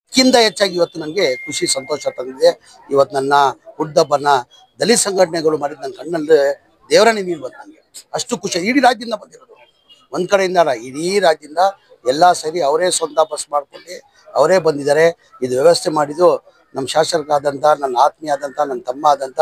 ಇದಕ್ಕಿಂತ ಹೆಚ್ಚಾಗಿ ಇವತ್ತು ನನಗೆ ಖುಷಿ ಸಂತೋಷ ತಂದಿದೆ. ಇವತ್ತು ನನ್ನ ಹುಟ್ಟುಹಬ್ಬನ ದಲಿತ ಸಂಘಟನೆಗಳು ಮಾಡಿದ ನನ್ನ ಕಣ್ಣಲ್ಲಿ ದೇವರನ್ನೇ ನೀರು ಬಂತು ನನಗೆ. ಅಷ್ಟು ಖುಷಿ. ಇಡೀ ರಾಜ್ಯದಿಂದ ಬಂದಿರೋದು, ಒಂದು ಕಡೆಯಿಂದ ಅಲ್ಲ, ಇಡೀ ರಾಜ್ಯದಿಂದ ಎಲ್ಲ ಸೇರಿ ಅವರೇ ಸ್ವಂತ ಬಸ್ ಮಾಡ್ಕೊಂಡು ಅವರೇ ಬಂದಿದ್ದಾರೆ. ಇದು ವ್ಯವಸ್ಥೆ ಮಾಡಿದ್ದು ನಮ್ಮ ಶಾಸಕರಾದಂಥ, ನನ್ನ ಆತ್ಮೀಯ ಆದಂಥ, ನನ್ನ ತಮ್ಮ ಆದಂಥ,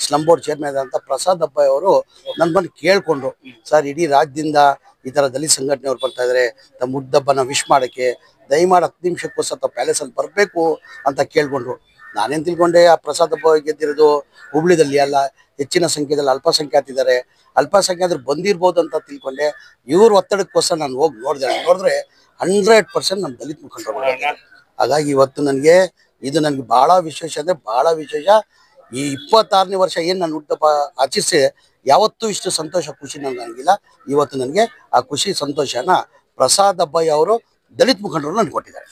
ಸ್ಲಮ್ ಬೋರ್ಡ್ ಚೇರ್ಮನ್ ಆದಂಥ ಪ್ರಸಾದ್ ಅಬ್ಬಾಯಿ ಅವರು ನನ್ನ ಬಂದು ಕೇಳಿಕೊಂಡ್ರು, ಸರ್ ಇಡೀ ರಾಜ್ಯದಿಂದ ಈ ಥರ ದಲಿತ ಸಂಘಟನೆಯವ್ರು ಬರ್ತಾ ಇದ್ದಾರೆ, ತಮ್ಮ ಹುಟ್ಟುಹಬ್ಬನ ವಿಶ್ ಮಾಡೋಕ್ಕೆ ದಯಮಾಡಿ 10 ನಿಮಿಷಕ್ಕೋಸ್ಕರ ತಾವು ಪ್ಯಾಲೇಸಲ್ಲಿ ಬರಬೇಕು ಅಂತ ಕೇಳ್ಕೊಂಡ್ರು. ನಾನೇನು ತಿಳ್ಕೊಂಡೆ, ಆ ಪ್ರಸಾದ್ ಅಬ್ಬಾಯಿ ಗೆದ್ದಿರೋದು ಹುಬ್ಳಿದಲ್ಲಿ ಅಲ್ಲ, ಹೆಚ್ಚಿನ ಸಂಖ್ಯೆಯಲ್ಲಿ ಅಲ್ಪಸಂಖ್ಯಾತಿದ್ದಾರೆ, ಅಲ್ಪಸಂಖ್ಯಾತರು ಬಂದಿರ್ಬೋದು ಅಂತ ತಿಳ್ಕೊಂಡೆ. ಇವ್ರ ಒತ್ತಡಕ್ಕೋಸ್ಕರ ನಾನು ಹೋಗಿ ನೋಡಿದ್ರೆ 100% ನಮ್ಮ ದಲಿತ ಮುಖಂಡರು. ಹಾಗಾಗಿ ಇವತ್ತು ನನಗೆ ಇದು ನನಗೆ ಭಾಳ ವಿಶೇಷ, ಅಂದರೆ ಭಾಳ ವಿಶೇಷ. ಈ 26ನೇ ವರ್ಷ ಏನು ನಾನು ಹುಟ್ಟುಹಬ್ಬ ಆಚರಿಸಿ ಯಾವತ್ತೂ ಇಷ್ಟು ಸಂತೋಷ ಖುಷಿ ನನಗಿಲ್ಲ. ಇವತ್ತು ನನಗೆ ಆ ಖುಷಿ ಸಂತೋಷನ ಪ್ರಸಾದ್ ಅಬ್ಬಾಯಿ ಅವರು दलित मुखंडरों ने कोटिದ್ದಾರೆ.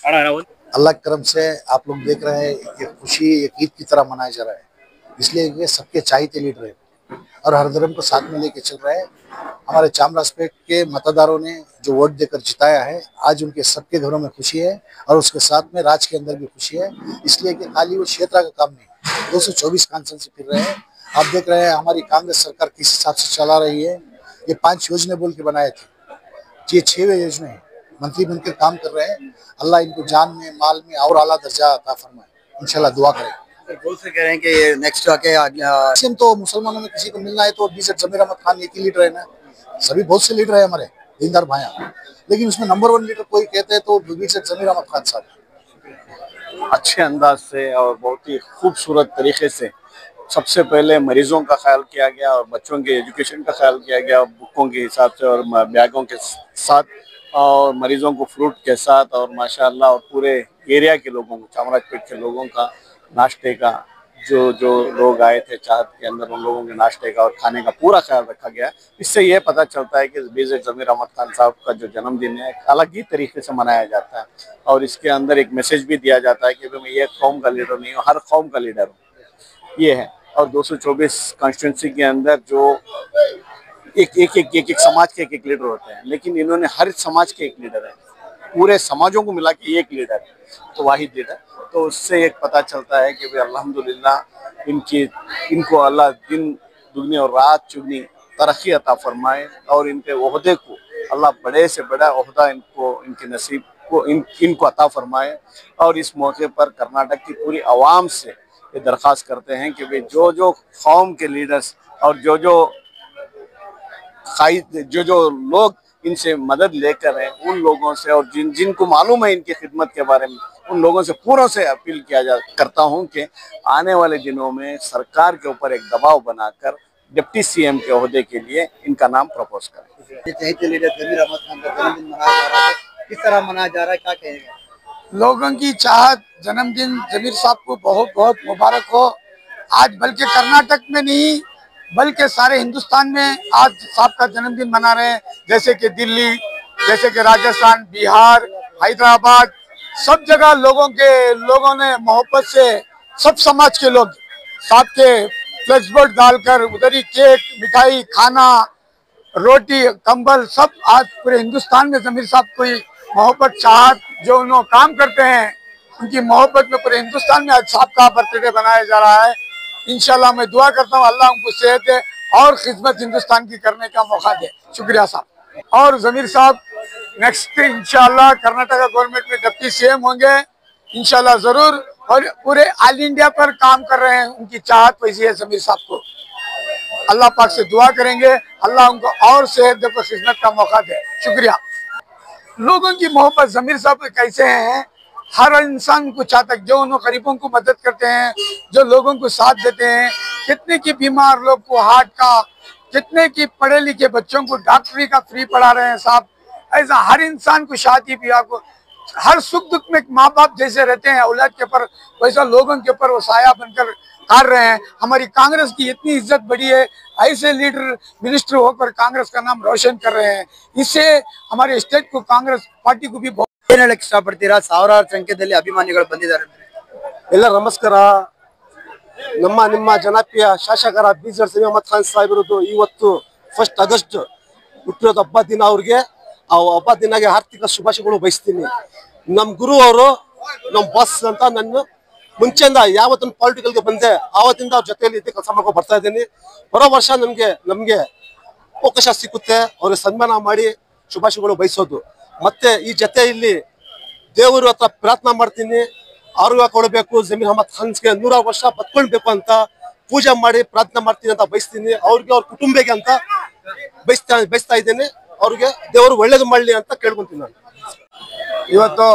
अल्लाह के करम से आप लोग देख रहे हैं ये खुशी एक ईद की तरह मनाया जा रहा है, इसलिए ये सबके चाहते लीडर है और हर धर्म को साथ में लेके चल रहे हैं। हमारे चामराजपेट के मतदारों ने जो वोट देकर जिताया है, आज उनके सबके घरों में खुशी है और उसके साथ में राज्य के अंदर भी खुशी है, इसलिए कि खाली वो क्षेत्र का काम नहीं, 224 कांसन से फिर रहे हैं। आप देख रहे हैं हमारी कांग्रेस सरकार किस हिसाब से चला रही है। ये 5 योजना बोल के बनाए थे, ये 6 योजना है, मंत्री बनकर काम कर रहे हैं। अल्लाह इनको जान में, माल में और आला दर्जा अता फरमाए, इंशाल्लाह दुआ करें। बहुत से कह रहे हैं कि नेक्स्ट आके सिम तो मुसलमानों में किसी को मिलना है तो बीजेड जमीर अहमद खान एक ही लीडर है ना, सभी बहुत से लीडर है हमारे दीनदार भाइयां, लेकिन उसमें नंबर 1 लीडर कोई कहते हैं तो बीजेड जमीर अहमद खान साहब अच्छे अंदाज से और बहुत ही खूबसूरत तरीके से सबसे पहले मरीजों का ख्याल किया गया और बच्चों के एजुकेशन का ख्याल किया गया, बुकों के हिसाब से और बैगों के साथ और मरीजों को फ्रूट के साथ और माशाअल्लाह और पूरे एरिया के लोगों को, चामराजपेट के लोगों का नाश्ते का, जो लोग आए थे चाहत के अंदर उन लोगों के नाश्ते का और खाने का पूरा ख्याल रखा गया। इससे ये पता चलता है कि बीजेड जमीर अहमद खान साहब का जो जन्मदिन है अलग ही तरीके से मनाया जाता है और इसके अंदर एक मैसेज भी दिया जाता है कि मैं ये कौम का लीडर नहीं हूँ, हर कौम का लीडर हूँ, ये है। और 224 कॉन्स्टिट्यूंसी के अंदर जो एक समाज के एक लीडर होते हैं, लेकिन इन्होंने हर समाज के एक लीडर है, पूरे समाजों को मिला के एक लीडर है, तो वाहिद लीडर। तो उससे एक पता चलता है कि भाई अल्हम्दुलिल्लाह इनको अल्लाह दिन दुगनी और रात चुगनी तरक्की अता फरमाए और इनके ओहदे को अल्लाह बड़े से बड़ा ओहदा इनको, इनके नसीब को इनको अता फरमाए। और इस मौके पर कर्नाटक की पूरी आवाम से ये दरख्वास्त करते हैं कि भाई जो कौम के लीडर्स और जो लोग इनसे मदद लेकर हैं उन लोगों से और जिनको मालूम है इनकी खिदमत के बारे में, उन लोगों से पूरों से अपील करता हूं कि आने वाले दिनों में सरकार के ऊपर एक दबाव बनाकर डिप्टी सीएम के ओहदे के लिए इनका नाम प्रपोज करें। लीडर जमीर अहमद खान का जन्मदिन मनाया जा रहा है, किस तरह मनाया जा रहा है, क्या कहेंगे? लोगों की चाहत, जन्मदिन जमीर साहब को बहुत बहुत मुबारक हो। आज बल्कि कर्नाटक में नहीं बल्कि सारे हिंदुस्तान में आज साहब का जन्मदिन मना रहे हैं, जैसे कि दिल्ली, जैसे कि राजस्थान, बिहार, हैदराबाद, सब जगह लोगों ने मोहब्बत से सब समाज के लोग साहब के फ्लेक्स बोर्ड डालकर उधर ही केक, मिठाई, खाना, रोटी, कंबल सब आज पूरे हिंदुस्तान में जमीर साहब कोई मोहब्बत, चाहत जो उन्होंने काम करते हैं उनकी मोहब्बत में पूरे हिंदुस्तान में आज साहब का बर्थडे बनाया जा रहा है। इंशाल्लाह मैं दुआ करता हूँ अल्लाह उनको सेहत दे और खिदमत हिंदुस्तान की करने का मौका दे। शुक्रिया साहब। और जमीर साहब नेक्स्ट इंशाल्लाह कर्नाटक गवर्नमेंट में डिप्टी सीएम होंगे इंशाल्लाह जरूर, और पूरे ऑल इंडिया पर काम कर रहे हैं। उनकी चाहत वैसी है जमीर साहब को, अल्लाह पाक से दुआ करेंगे अल्लाह उनको और सेहत दे, खिदमत का मौका दे। शुक्रिया। लोगों की मोहब्बत जमीर साहब कैसे हैं, हर इंसान को चाहता है, जो उन गरीबों को मदद करते हैं, जो लोगों को साथ देते हैं, कितने की बीमार लोग को हार्ट का, कितने की पढ़े लिखे बच्चों को डॉक्टरी का फ्री पढ़ा रहे हैं साहब। ऐसा हर इंसान को, शादी ब्याह को, हर सुख दुख में माँ बाप जैसे रहते हैं औलाद के ऊपर, वैसा लोगों के ऊपर वो साया बनकर कर रहे हैं। हमारी कांग्रेस की इतनी इज्जत बढ़ी है, ऐसे लीडर मिनिस्टर होकर कांग्रेस का नाम रोशन कर रहे हैं, इससे हमारे स्टेट को, कांग्रेस पार्टी को भी बहुत ಏನು ಹೇಳಕ್ಕೆ ಇಷ್ಟಪಡ್ತೀರಾ? ಸಾವಿರಾರು ಸಂಖ್ಯೆಯಲ್ಲಿ ಅಭಿಮಾನಿಗಳು ಬಂದಿದ್ದಾರೆ. ಎಲ್ಲ ನಮಸ್ಕಾರ. ನಿಮ್ಮ ಜನಪ್ರಿಯ ಶಾಸಕರ ಬೀಜರ್ ಜಮೀರ್ ಅಹಮದ್ ಖಾನ್ ಸಾಹೇಬರದು ಇವತ್ತು 1 ಆಗಸ್ಟ್ ಹುಟ್ಟಿರೋದು ಹಬ್ಬ ದಿನ. ಅವ್ರಿಗೆ ಆ ಹಬ್ಬ ದಿನಗೆ ಆರ್ಥಿಕ ಶುಭಾಶಯಗಳು ಬಯಸ್ತೀನಿ. ನಮ್ಮ ಗುರು ಅವರು ನಮ್ಮ ಬಾಸ್ ಅಂತ ನನ್ನ ಮುಂಚೆಯಿಂದ ಯಾವತ್ತೊಂದು ಪಾಲಿಟಿಕಲ್ಗೆ ಬಂದೆ ಆವತ್ತಿಂದ ಅವ್ರ ಜೊತೆಯಲ್ಲಿ ಇದ್ದು ಕೆಲಸ ಮಾಡ್ಕೊಂಡು ಬರ್ತಾ ಇದ್ದೀನಿ. ಬರೋ ವರ್ಷ ನಮ್ಗೆ ಅವಕಾಶ ಸಿಕ್ಕುತ್ತೆ, ಅವ್ರಿಗೆ ಸನ್ಮಾನ ಮಾಡಿ ಶುಭಾಶಯಗಳು ಬಯಸೋದು. ಮತ್ತೆ ಈ ಜೊತೆಯಲ್ಲಿ ದೇವರು ಹತ್ರ ಪ್ರಾರ್ಥನೆ ಮಾಡ್ತೀನಿ, ಆರೋಗ್ಯ ಕೊಡಬೇಕು, ಜಮೀರ್ ಅಹಮದ್ ಖಾನ್ಸ್ಗೆ 100 ವರ್ಷ ಬದುಕೊಳ್ಬೇಕು ಅಂತ ಪೂಜೆ ಮಾಡಿ ಪ್ರಾರ್ಥನೆ ಮಾಡ್ತೀನಿ ಅಂತ ಬಯಸ್ತೀನಿ. ಅವ್ರಿಗೆ ಅವ್ರ ಕುಟುಂಬಕ್ಕೆ ಅಂತ ಬಯಸ್ತಾ ಇದ್ದೇನೆ. ಅವ್ರಿಗೆ ದೇವರು ಒಳ್ಳೇದು ಮಾಡಲಿ ಅಂತ ಕೇಳ್ಕೊಂತೀನಿ ನಾನು. ಇವತ್ತು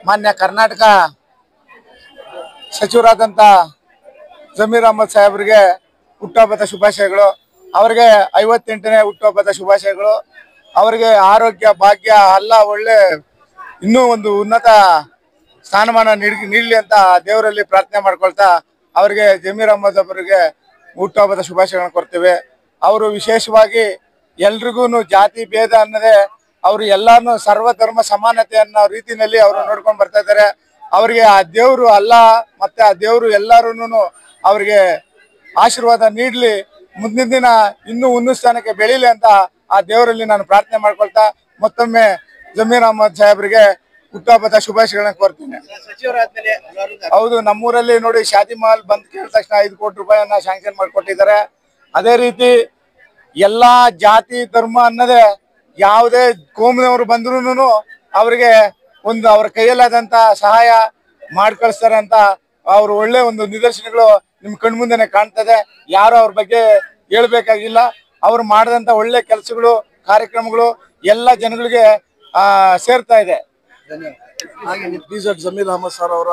ಮಾನ್ಯ ಕರ್ನಾಟಕ ಸಚಿವರಾದಂಥ ಜಮೀರ್ ಅಹಮದ್ ಸಾಹೇಬ್ರಿಗೆ ಹುಟ್ಟುಹಬ್ಬದ ಶುಭಾಶಯಗಳು. ಅವರಿಗೆ 58ನೇ ಹುಟ್ಟುಹಬ್ಬದ ಶುಭಾಶಯಗಳು. ಅವರಿಗೆ ಆರೋಗ್ಯ ಭಾಗ್ಯ ಅಲ್ಲ ಒಳ್ಳೆ ಇನ್ನೂ ಒಂದು ಉನ್ನತ ಸ್ಥಾನಮಾನ ನೀಡಲಿ ಅಂತ ದೇವರಲ್ಲಿ ಪ್ರಾರ್ಥನೆ ಮಾಡ್ಕೊಳ್ತಾ ಅವರಿಗೆ ಜಮೀರ್ ಅಹಮದ್ ಅವರಿಗೆ ಹುಟ್ಟುಹಬ್ಬದ ಶುಭಾಶಯಗಳನ್ನು ಕೊಡ್ತೇವೆ. ಅವರು ವಿಶೇಷವಾಗಿ ಎಲ್ರಿಗೂ ಜಾತಿ ಭೇದ ಅನ್ನದೇ ಅವರು ಎಲ್ಲಾನು ಸರ್ವಧರ್ಮ ಸಮಾನತೆ ಅನ್ನೋ ರೀತಿಯಲ್ಲಿ ಅವರು ನೋಡ್ಕೊಂಡು ಬರ್ತಾ ಇದ್ದಾರೆ. ಅವರಿಗೆ ಆ ದೇವರು ಅಲ್ಲ ಮತ್ತೆ ಆ ದೇವರು ಎಲ್ಲರೂ ಅವರಿಗೆ ಆಶೀರ್ವಾದ ನೀಡಲಿ, ಮುಂದಿನ ದಿನ ಇನ್ನೂ ಉನ್ನತ ಸ್ಥಾನಕ್ಕೆ ಬೆಳೀಲಿ ಅಂತ ಆ ದೇವರಲ್ಲಿ ನಾನು ಪ್ರಾರ್ಥನೆ ಮಾಡ್ಕೊಳ್ತಾ ಮತ್ತೊಮ್ಮೆ ಜಮೀರ್ ಅಹಮದ್ ಸಾಹೇಬ್ರಿಗೆ ಹುಟ್ಟುಹಬ್ಬದ ಶುಭಾಶಯಗಳನ್ನ ಕೋರ್ತೀನಿ. ಹೌದು, ನಮ್ಮೂರಲ್ಲಿ ನೋಡಿ ಶಾದಿ ಮಹಲ್ ಬಂದ್ ಕೇಳಿದ ತಕ್ಷಣ 5 ಕೋಟಿ ರೂಪಾಯಿಯನ್ನ ಶಾಂಕ್ಷನ್ ಮಾಡಿಕೊಟ್ಟಿದ್ದಾರೆ. ಅದೇ ರೀತಿ ಎಲ್ಲಾ ಜಾತಿ ಧರ್ಮ ಅನ್ನದೇ ಯಾವುದೇ ಕೋಮಿನವರು ಬಂದ್ರು ಅವರಿಗೆ ಒಂದು ಅವ್ರ ಕೈಯಲ್ಲಾದಂತ ಸಹಾಯ ಮಾಡಿ ಕಳಿಸ್ತಾರೆ ಅಂತ ಅವ್ರು ಒಳ್ಳೆ ಒಂದು ನಿದರ್ಶನಗಳು ನಿಮ್ ಕಣ್ಮುಂದೆನೆ ಕಾಣ್ತದೆ. ಯಾರು ಅವ್ರ ಬಗ್ಗೆ ಹೇಳ್ಬೇಕಾಗಿಲ್ಲ. ಅವ್ರು ಮಾಡಿದಂತ ಒಳ್ಳೆ ಕೆಲಸಗಳು ಕಾರ್ಯಕ್ರಮಗಳು ಎಲ್ಲ ಜನಗಳಿಗೆ ಸೇರ್ತಾ ಇದೆ. ಬಿಜೆಡ್ ಜಮೀರ್ ಅಹಮದ್ ಸರ್ ಅವರ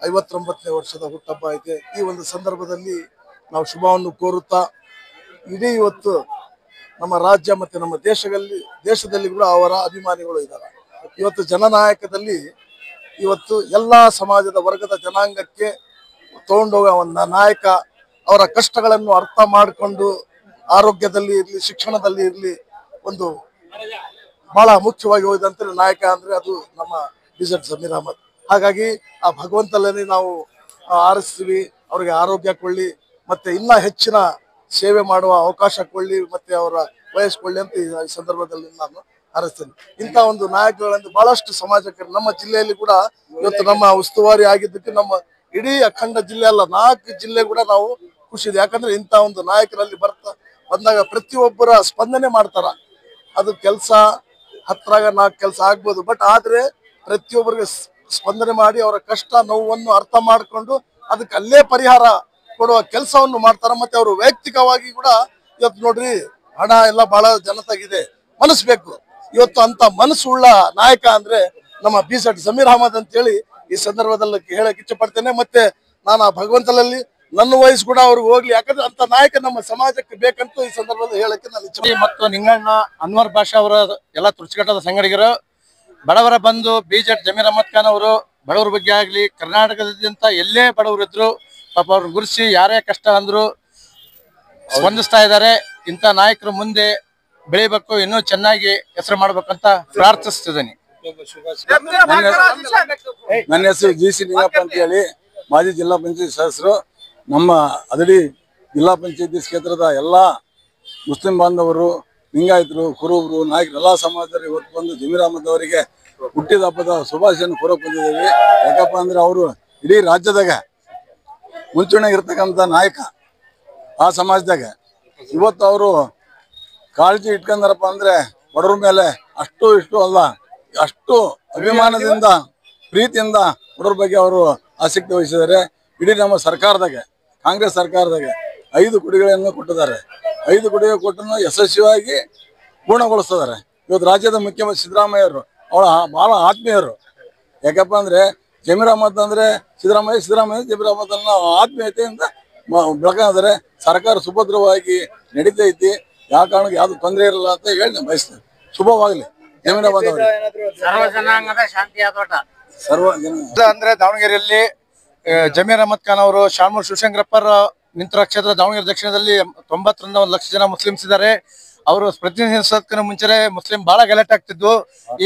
59ನೇ ವರ್ಷದ ಹುಟ್ಟುಹಬ್ಬ ಐತೆ. ಈ ಒಂದು ಸಂದರ್ಭದಲ್ಲಿ ನಾವು ಶುಭವನ್ನು ಕೋರುತ್ತಾ ಇಡೀ ಇವತ್ತು ನಮ್ಮ ರಾಜ್ಯ ಮತ್ತೆ ನಮ್ಮ ದೇಶದಲ್ಲಿ ಕೂಡ ಅವರ ಅಭಿಮಾನಿಗಳು ಇದ್ದಾರೆ. ಇವತ್ತು ಜನನಾಯಕದಲ್ಲಿ ಇವತ್ತು ಎಲ್ಲಾ ಸಮಾಜದ ವರ್ಗದ ಜನಾಂಗಕ್ಕೆ ತಗೊಂಡೋಗ ಒಂದು ನಾಯಕ, ಅವರ ಕಷ್ಟಗಳನ್ನು ಅರ್ಥ ಮಾಡಿಕೊಂಡು ಆರೋಗ್ಯದಲ್ಲಿ ಇರಲಿ ಶಿಕ್ಷಣದಲ್ಲಿ ಇರಲಿ ಒಂದು ಬಹಳ ಮುಖ್ಯವಾಗಿ ಹೋದಂತ ನಾಯಕ ಅಂದ್ರೆ ಅದು ನಮ್ಮ ಬಿಜೆಡ್ ಜಮೀರ್ ಅಹಮದ್. ಹಾಗಾಗಿ ಆ ಭಗವಂತನಲ್ಲಿ ನಾವು ಆರಿಸ್ತೀವಿ, ಅವ್ರಿಗೆ ಆರೋಗ್ಯ ಕೊಳ್ಳಿ ಮತ್ತೆ ಇನ್ನ ಹೆಚ್ಚಿನ ಸೇವೆ ಮಾಡುವ ಅವಕಾಶ ಕೊಳ್ಳಿ ಮತ್ತೆ ಅವರ ವಯಸ್ಕೊಳ್ಳಿ ಅಂತ ಈ ಸಂದರ್ಭದಲ್ಲಿ ನಾನು ಹಾರೈಸ್ತೇನೆ. ಇಂಥ ಒಂದು ನಾಯಕಗಳನ್ನು ಬಹಳಷ್ಟು ಸಮಾಜಕ್ಕೆ ನಮ್ಮ ಜಿಲ್ಲೆಯಲ್ಲಿ ಕೂಡ ಇವತ್ತು ನಮ್ಮ ಉಸ್ತುವಾರಿ ಆಗಿದ್ದಕ್ಕೆ ನಮ್ಮ ಇಡೀ ಅಖಂಡ ಜಿಲ್ಲೆ ಅಲ್ಲ 4 ಜಿಲ್ಲೆ ಕೂಡ ನಾವು ಖುಷಿ ಇದೆ. ಯಾಕಂದ್ರೆ ಇಂಥ ಒಂದು ನಾಯಕರಲ್ಲಿ ಬಂದಾಗ ಪ್ರತಿಯೊಬ್ಬರ ಸ್ಪಂದನೆ ಮಾಡ್ತಾರ. ಅದು ಕೆಲಸ 10ರಾಗ 4 ಕೆಲಸ ಆಗ್ಬೋದು, ಬಟ್ ಆದ್ರೆ ಪ್ರತಿಯೊಬ್ಬರಿಗೆ ಸ್ಪಂದನೆ ಮಾಡಿ ಅವರ ಕಷ್ಟ ನೋವನ್ನು ಅರ್ಥ ಮಾಡಿಕೊಂಡು ಅದಕ್ಕೆ ಅಲ್ಲೇ ಪರಿಹಾರ ಕೊಡುವ ಕೆಲಸವನ್ನು ಮಾಡ್ತಾರ. ಮತ್ತೆ ಅವರು ವೈಯಕ್ತಿಕವಾಗಿ ಕೂಡ ಇವತ್ತು ನೋಡ್ರಿ ಹಣ ಎಲ್ಲ ಬಹಳ ಜನತಾಗಿದೆ, ಮನಸ್ಸು ಬೇಕು. ಇವತ್ತು ಅಂತ ಮನಸ್ಸುಳ್ಳ ನಾಯಕ ಅಂದ್ರೆ ನಮ್ಮ ಬಿಜೆಡ್ ಜಮೀರ್ ಅಹಮದ್ ಅಂತ ಹೇಳಿ ಈ ಸಂದರ್ಭದಲ್ಲಿ ಹೇಳಕ್ ಇಚ್ಛೆ ಪಡ್ತೇನೆ. ಮತ್ತೆ ನಾನು ಆ ಭಗವಂತನಲ್ಲಿ ನನ್ನ ವಯಸ್ಸು ಕೂಡ ಅವ್ರಿಗೆ ಹೋಗ್ಲಿ, ಯಾಕಂದ್ರೆ ಅಂತ ನಾಯಕ ನಮ್ಮ ಸಮಾಜಕ್ಕೆ ಬೇಕಂತ ಈ ಸಂದರ್ಭದಲ್ಲಿ ಹೇಳಕ್ಕೆ ನಾನು ಇಚ್ಛೆ. ಮತ್ತು ನಿಂಗಣ್ಣ ಅನ್ವರ್ ಭಾಷಾ ಅವರ ಎಲ್ಲ ತುರ್ಚುಕಟ್ಟದ ಸಂಗಡಿಗರು ಬಡವರ ಬಂಧು ಬಿಜೆಡ್ ಜಮೀರ್ ಅಹಮದ್ ಖಾನ್ ಅವರು ಬಡವರ ಬಗ್ಗೆ ಆಗ್ಲಿ ಕರ್ನಾಟಕದಾದ್ಯಂತ ಎಲ್ಲೇ ಬಡವರು ಇದ್ರು ಪಾಪ ಅವ್ರನ್ನ ಗುರುಸಿ ಯಾರೇ ಕಷ್ಟ ಅಂದ್ರು ಸ್ಪಂದಿಸ್ತಾ ಇದ್ದಾರೆ. ಇಂಥ ನಾಯಕರು ಮುಂದೆ ಬೆಳಿಬೇಕು, ಇನ್ನೂ ಚೆನ್ನಾಗಿ ಹೆಸರು ಮಾಡ್ಬೇಕಂತ ಪ್ರಾರ್ಥಿಸ್ತಿದ್ದೀನಿ. ನನ್ನ ಹೆಸರು GC ನಿಂಗಪ್ಪ ಅಂತ ಹೇಳಿ, ಮಾಜಿ ಜಿಲ್ಲಾ ಪಂಚಾಯತ್ ಸದಸ್ಯರು. ನಮ್ಮ ಅದಡಿ ಜಿಲ್ಲಾ ಪಂಚಾಯತಿ ಕ್ಷೇತ್ರದ ಎಲ್ಲಾ ಮುಸ್ಲಿಂ ಬಾಂಧವರು, ಲಿಂಗಾಯತರು, ಕುರುಬರು, ನಾಯಕರು ಎಲ್ಲಾ ಸಮಾಜದವರು ಇವತ್ತು ಬಂದು ಜಮೀರ್ ಅಹಮದ್ ಅವರಿಗೆ ಹುಟ್ಟಿದ ಹಬ್ಬದ ಶುಭಾಶಯನ್ನು ಕೋರಕ್ ಬಂದಿದ್ದೇವೆ. ಯಾಕಪ್ಪ ಅಂದ್ರೆ ಅವರು ಇಡೀ ರಾಜ್ಯದಾಗ ಮುಂಚೂಣಿಯಾಗಿ ಇರ್ತಕ್ಕಂಥ ನಾಯಕ. ಆ ಸಮಾಜದಾಗ ಇವತ್ತು ಅವರು ಕಾಳಜಿ ಇಟ್ಕೊಂಡಾರಪ್ಪ ಅಂದ್ರೆ ಬಡವ್ರ ಮೇಲೆ ಅಷ್ಟು ಇಷ್ಟು ಅಲ್ಲ, ಅಷ್ಟು ಅಭಿಮಾನದಿಂದ ಪ್ರೀತಿಯಿಂದ ಬಡವ್ರ ಬಗ್ಗೆ ಅವರು ಆಸಕ್ತಿ ವಹಿಸಿದ್ದಾರೆ. ಇಡೀ ನಮ್ಮ ಸರ್ಕಾರದಾಗ ಕಾಂಗ್ರೆಸ್ ಸರ್ಕಾರದಾಗ 5 ಕೊಡುಗೆಗಳನ್ನು ಕೊಟ್ಟಿದ್ದಾರೆ. 5 ಕೊಡುಗೆ ಕೊಟ್ಟನ್ನು ಯಶಸ್ವಿಯಾಗಿ ಪೂರ್ಣಗೊಳಿಸ್ತಿದ್ದಾರೆ. ಇವತ್ತು ರಾಜ್ಯದ ಮುಖ್ಯಮಂತ್ರಿ ಸಿದ್ದರಾಮಯ್ಯವರು ಅವಳ ಬಹಳ ಆತ್ಮೀಯರು. ಯಾಕಪ್ಪ ಅಂದ್ರೆ ಜಮೀರ್ ಅಹಮದ್ ಅಂದ್ರೆ ಸಿದ್ದರಾಮಯ್ಯ ಜಮೀರ್ ಅಹಮದ್ ಅನ್ನ ಆತ್ಮೀಯತೆಯಿಂದ ಬೆಳಕಿದ್ದಾರೆ. ಸರ್ಕಾರ ಸುಭದ್ರವಾಗಿ ನಡೀತೈತಿ, ಯಾವ ಕಾರಣಕ್ಕೆ ಯಾವ್ದು ತೊಂದರೆ ಇರಲ್ಲ ಅಂತ ಹೇಳಿ ನಾನು ಬಯಸ್ತೇನೆ. ಶುಭವಾಗಲಿ ಜಮೀರ್ ಅಹಮದ್ ಅವರಿಗೆ. ಅಂದ್ರೆ ದಾವಣಗೆರೆಯಲ್ಲಿ ಜಮೀರ್ ಅಹಮದ್ ಖಾನ್ ಅವರು ಶಾಮೂರ್ ಶಿವಶಂಕರಪ್ಪರ ನಿಂತರ ಕ್ಷೇತ್ರ ದಾವಣಗೆರೆ ದಕ್ಷಿಣದಲ್ಲಿ 90ರಿಂದ 1 ಲಕ್ಷ ಜನ ಮುಸ್ಲಿಮ್ಸ್ ಇದ್ದಾರೆ. ಅವರು ಪ್ರತಿನಿಧಿಸೋದಕ್ಕಿಂತ ಮುಂಚೆ ಮುಸ್ಲಿಂ ಬಹಳ ಗಲಾಟೆ ಆಗ್ತಿದ್ವು.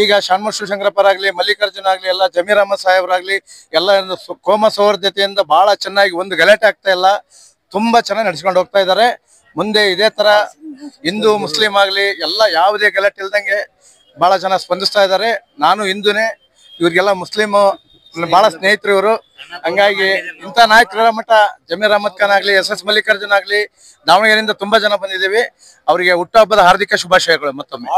ಈಗ ಶಾಮೂರ್ ಶಿವಶಂಕರಪ್ಪರಾಗ್ಲಿ, ಮಲ್ಲಿಕಾರ್ಜುನ್ ಆಗ್ಲಿ, ಎಲ್ಲ ಜಮೀರ್ ಅಹಮದ್ ಸಾಹೇಬ್ರಾಗ್ಲಿ ಎಲ್ಲ ಕೋಮ ಸೌಹಾರ್ದತೆಯಿಂದ ಬಹಳ ಚೆನ್ನಾಗಿ ಒಂದು ಗಲಾಟೆ ಆಗ್ತಾ ಇಲ್ಲ, ತುಂಬಾ ಚೆನ್ನಾಗಿ ನಡ್ಸ್ಕೊಂಡು ಹೋಗ್ತಾ ಇದ್ದಾರೆ. ಮುಂದೆ ಇದೇ ತರ ಹಿಂದೂ ಮುಸ್ಲಿಂ ಆಗ್ಲಿ ಎಲ್ಲ ಯಾವುದೇ ಗಲಾಟೆ ಇಲ್ದಂಗೆ ಬಹಳ ಜನ ಸ್ಪಂದಿಸ್ತಾ ಇದ್ದಾರೆ. ನಾನು ಹಿಂದೂನೇ, ಇವ್ರಿಗೆಲ್ಲ ಮುಸ್ಲಿಂ ಬಹಳ ಸ್ನೇಹಿತರು ಇವರು. ಹಂಗಾಗಿ ಇಂಥ ನಾಯಕರ ಮಟ್ಟ ಜಮೀರ್ ಅಹಮದ್ ಖಾನ್ ಆಗ್ಲಿ, SS ಮಲ್ಲಿಕಾರ್ಜುನ್ ಆಗ್ಲಿ, ದಾವಣಗೆರೆಯಿಂದ ತುಂಬಾ ಜನ ಬಂದಿದ್ದೀವಿ. ಅವರಿಗೆ ಹುಟ್ಟುಹಬ್ಬದ ಹಾರ್ದಿಕ ಶುಭಾಶಯಗಳು ಮತ್ತೊಮ್ಮೆ.